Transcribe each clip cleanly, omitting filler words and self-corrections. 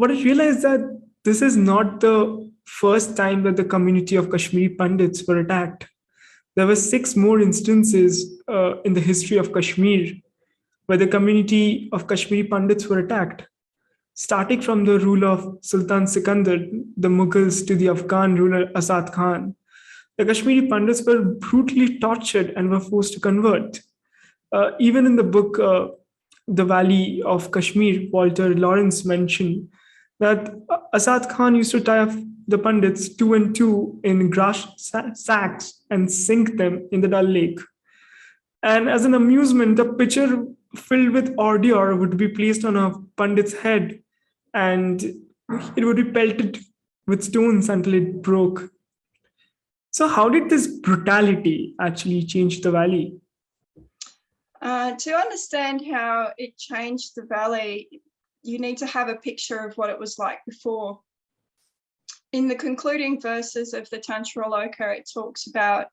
But I realized that this is not the first time that the community of Kashmiri Pandits were attacked. There were six more instances in the history of Kashmir where the community of Kashmiri Pandits were attacked. Starting from the rule of Sultan Sikandar, the Mughals, to the Afghan ruler Assad Khan, the Kashmiri Pandits were brutally tortured and were forced to convert. Even in the book, The Valley of Kashmir, Walter Lawrence mentioned that Assad Khan used to tie up the Pandits two and two in grass sacks and sink them in the Dal Lake. And as an amusement, a pitcher filled with ordure would be placed on a Pandit's head and it would be pelted with stones until it broke. So, how did this brutality actually change the valley? To understand how it changed the valley, you need to have a picture of what it was like before. In the concluding verses of the Tantra Loka, it talks about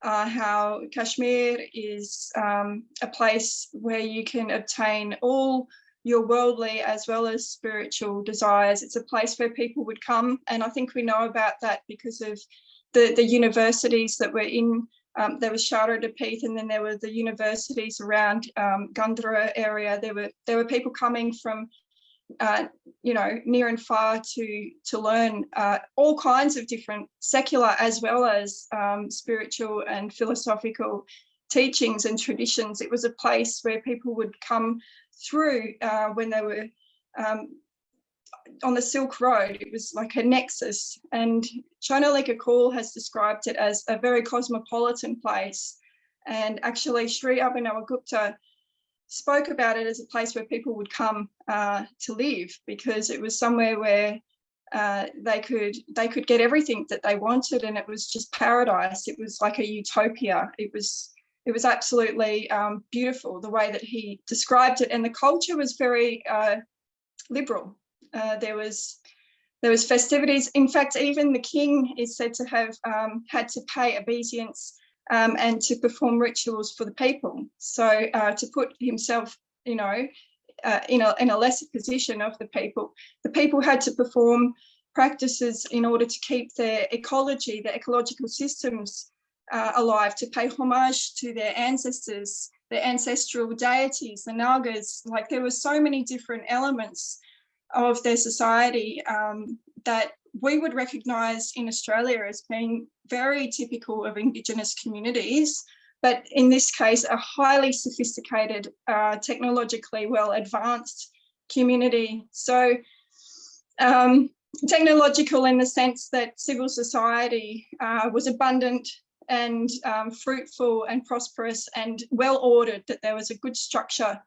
how Kashmir is a place where you can obtain all your worldly as well as spiritual desires. It's a place where people would come, and I think we know about that because of the universities that were in. There was Shara Dapith, and then there were the universities around Gandhara area. There were people coming from near and far to learn all kinds of different secular as well as spiritual and philosophical teachings and traditions. It was a place where people would come through when they were on the Silk Road. It was like a nexus, and Shonalika Kaul has described it as a very cosmopolitan place. And actually Sri Abhinavagupta spoke about it as a place where people would come to live, because it was somewhere where they could get everything that they wanted, and it was just paradise. It was like a utopia. It was absolutely beautiful the way that he described it, and the culture was very liberal. There was festivities. In fact, even the king is said to have had to pay obeisance and to perform rituals for the people. So to put himself, in a lesser position of the people had to perform practices in order to keep their ecology, their ecological systems alive, to pay homage to their ancestors, their ancestral deities, the Nagas. Like, there were so many different elements of their society that we would recognise in Australia as being very typical of Indigenous communities, but in this case, a highly sophisticated, technologically well advanced community. So technological in the sense that civil society was abundant and fruitful and prosperous and well ordered, that there was a good structure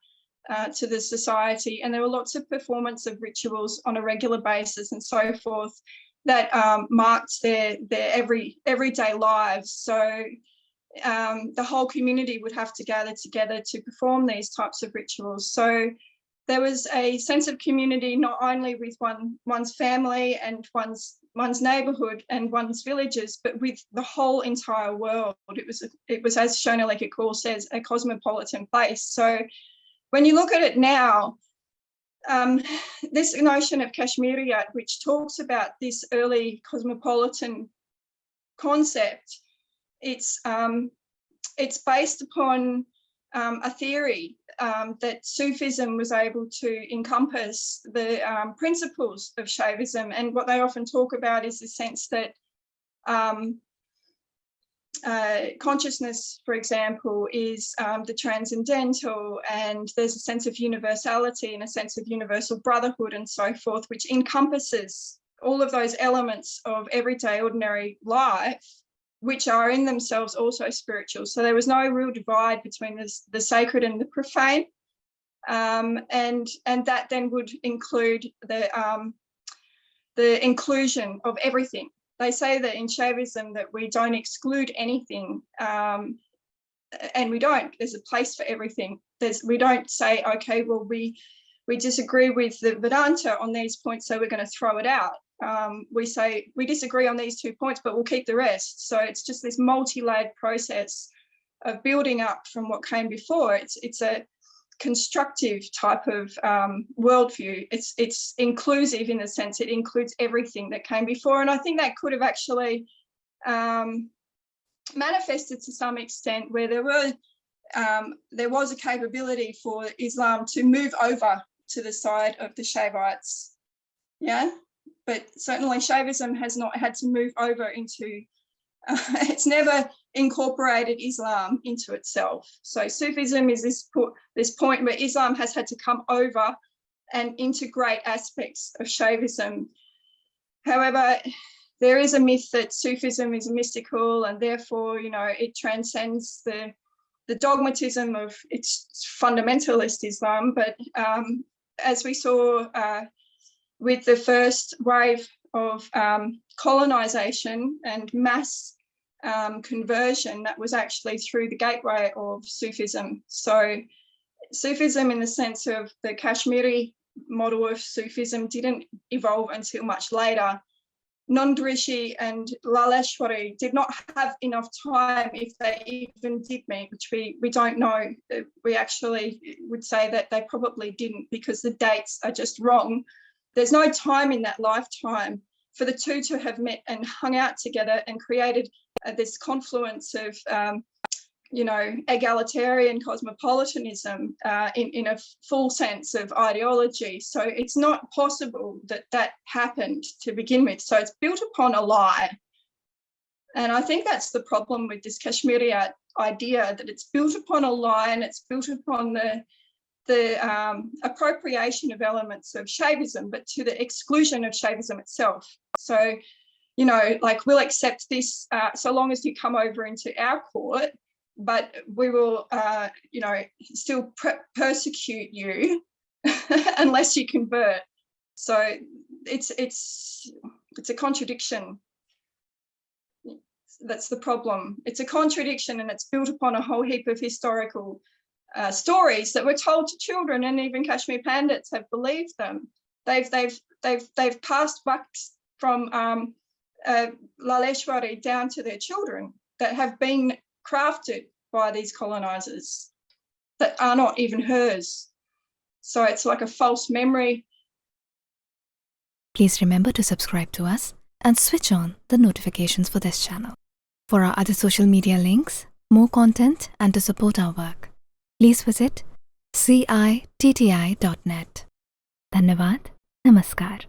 to the society, and there were lots of performance of rituals on a regular basis and so forth that marked their everyday lives. So the whole community would have to gather together to perform these types of rituals. So there was a sense of community not only with one's family and one's neighbourhood and one's villages, but with the whole entire world. It was, as Shonalika Kaul says, a cosmopolitan place. So when you look at it now, this notion of Kashmiriyat, which talks about this early cosmopolitan concept, it's based upon a theory that Sufism was able to encompass the principles of Shaivism. And what they often talk about is the sense that consciousness, for example, is the transcendental, and there's a sense of universality and a sense of universal brotherhood and so forth, which encompasses all of those elements of everyday ordinary life, which are in themselves also spiritual. So there was no real divide between the sacred and the profane, and that then would include the inclusion of everything. They say that in Shaivism that we don't exclude anything, and we don't. There's a place for everything. We don't say, okay, well, we disagree with the Vedanta on these points, so we're going to throw it out. We say we disagree on these 2 points, but we'll keep the rest. So it's just this multi-layered process of building up from what came before. It's constructive type of worldview. It's inclusive in the sense it includes everything that came before, and I think that could have actually manifested to some extent where there was a capability for Islam to move over to the side of the Shaivites, yeah. But certainly Shaivism has not had to move over into. It's never incorporated Islam into itself. So Sufism is this point where Islam has had to come over and integrate aspects of Shaivism. However, there is a myth that Sufism is mystical and therefore, you know, it transcends the dogmatism of its fundamentalist Islam. But as we saw with the first wave of colonization and mass conversion, that was actually through the gateway of Sufism. So Sufism, in the sense of the Kashmiri model of Sufism, didn't evolve until much later. Nandrishi and Laleshwari did not have enough time, if they even did meet, which we don't know. We actually would say that they probably didn't, because the dates are just wrong. There's no time in that lifetime for the two to have met and hung out together and created this confluence of, you know, egalitarian cosmopolitanism in a full sense of ideology. So it's not possible that that happened to begin with. So it's built upon a lie. And I think that's the problem with this Kashmiri idea, that it's built upon a lie and it's built upon the appropriation of elements of Shaivism, but to the exclusion of Shaivism itself. So, you know, like, we'll accept this so long as you come over into our court, but we will, you know, still persecute you unless you convert. So it's a contradiction. That's the problem. It's a contradiction, and it's built upon a whole heap of historical stories that were told to children, and even Kashmir Pandits have believed them. They've passed back from Laleshwari down to their children that have been crafted by these colonizers that are not even hers. So it's like a false memory. Please remember to subscribe to us and switch on the notifications for this channel. For our other social media links, more content, and to support our work, please visit citti.net. Dhanyavad. Namaskar.